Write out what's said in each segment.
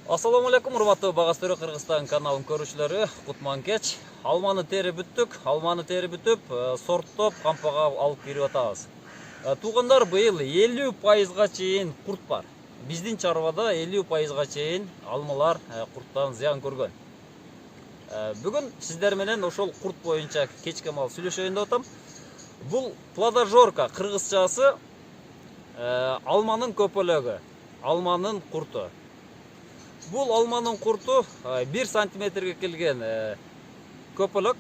Ассаламу алейкум, урматтуу Багастыры Кыргызстан каналын көрүүчүлөрү, кутман кеч. Алманы теріп бүтүп, сорттоп, кампага алып кирип атабыз. Туугандар, быйыл 50%га чейин курт бар. Биздин чарбада 50%га чейин алмалар курттан зыян көргөн. Бүгүн сиздер менен ошол курт боюнча кечке мал сүйлөшөйүн деп атам. Бул плодожорка кыргызчасы алманын көпөлөгү, алманын курту. Бұл алманын курту 1 сантиметрге келген көпөлөк,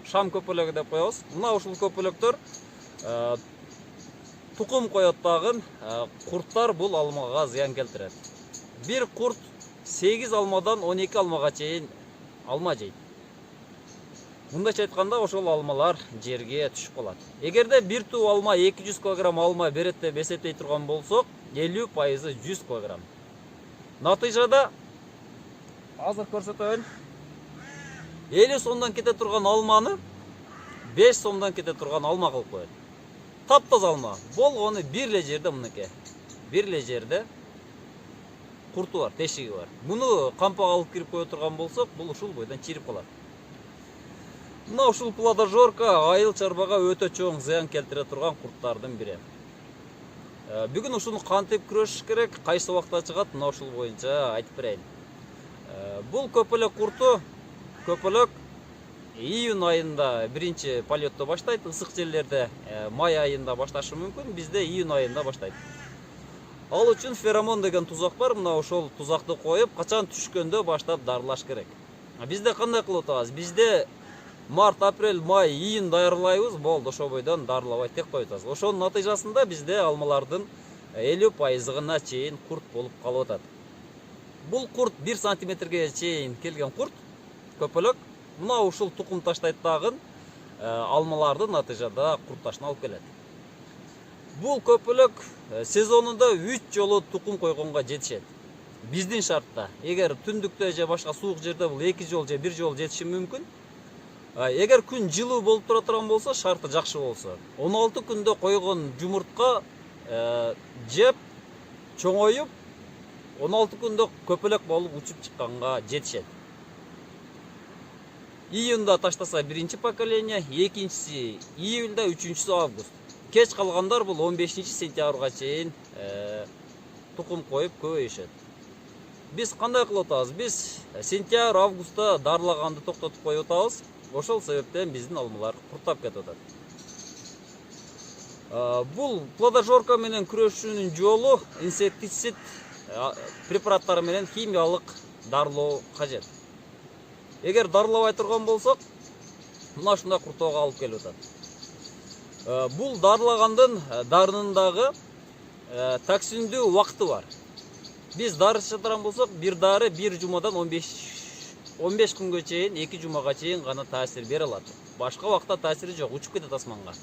шам көпөлөгү деп коебуз. Мына ушул көпөлөктөр тукум коет дагы курттар бул алмага зыян келтирет. Бир курт 8 алмадан 12 алмага чейин алма жейт. Мындайча айтканда ошол алмалар жерге түшүп калат. Эгерде бир туу алма 200 кг алма берет деп эсептей турган болсок, 50% 100 кг. Натыйжада азыр көрсөтөйүн. 50 сомдон кете турган алманы 5 сомдон кете турган алма кылып коет. Таптаза алма. Болгону бир эле жерде мынакей. Бир эле жерде курту бар, тешиги бар. Муну кампага алып кирип кое турган болсок, бул ушул бойдон чирип калат. Мына ушул плодожорка айыл чарбага өтө чоң зыян келтире турган курттардын бири. Бүгүн ушуну кантип күрөшүш керек, кайсы убакта чыгат, мына ушул боюнча айтып берейин. Бул көпөлөк курту, көпөлөк июнь айында биринчи полетто баштайт, ысык жерлерде май айында башташы мүмкүн, бизде июнь айында баштайт. Ал үчүн феромон деген тузак бар, мына ошол тузакты коюп, качан түшкөндө баштап дарылаш керек. Бизде кандай кылып атабыз? Бизде март, апрель, май, июнь даярлайбыз, болду ошол бойдон дарылабай тек коюп атабыз. Ошонун натыйжасында бизде алмалардын 50%-гына чейин курт болуп калып атат. Бул курт 1 сантиметрге чейин келген курт, көпөлөк. Мына ушул тукум таштайт дагы алмалардын натыйжада куртташына алып келет. Бул көпөлөк сезонунда 3 жолу тукум койгонго жетишет. Биздин шартта, эгер түндүктө же башка суук жерде бул 2 жол же 1 жол жетиши мүмкүн. Эгер күн жылуу болуп тура турган болсо, шарты жакшы болсо, 16 күндө койгон жумуртка жеп, чоңоюп, 16 күндө көпөлөк болуп учуп чыкканга жетишет. Июнда таштаса биринчи поколение, экинчиси июльда, үчүнчүсү август. Кеч калгандар бул 15 сентябрга чейин тукум коюп көбөйүшөт. Биз кандай кылып атабыз? Биз сентябрь, августта дарылаганды токтотуп коюп атабыз. Ошол себептен биздин алмалар курттап кетип атат. Бул плодожорка менен күрөшүүнүн жолу инсектицид препараттары менен химиялык дарылоо кажет. Эгер дарылабай турган болсок, мына ушундай курттоого алып келип атат. Бул дарылагандын дарынындагы токсиндүү убакыты бар. Биз дары иче турган болсок, бир дары 1 жумадан 15 күнгө чейин, 2 жумага чейин гана таасир бере алат. Башка убакта таасири жок, учуп кетет асманга.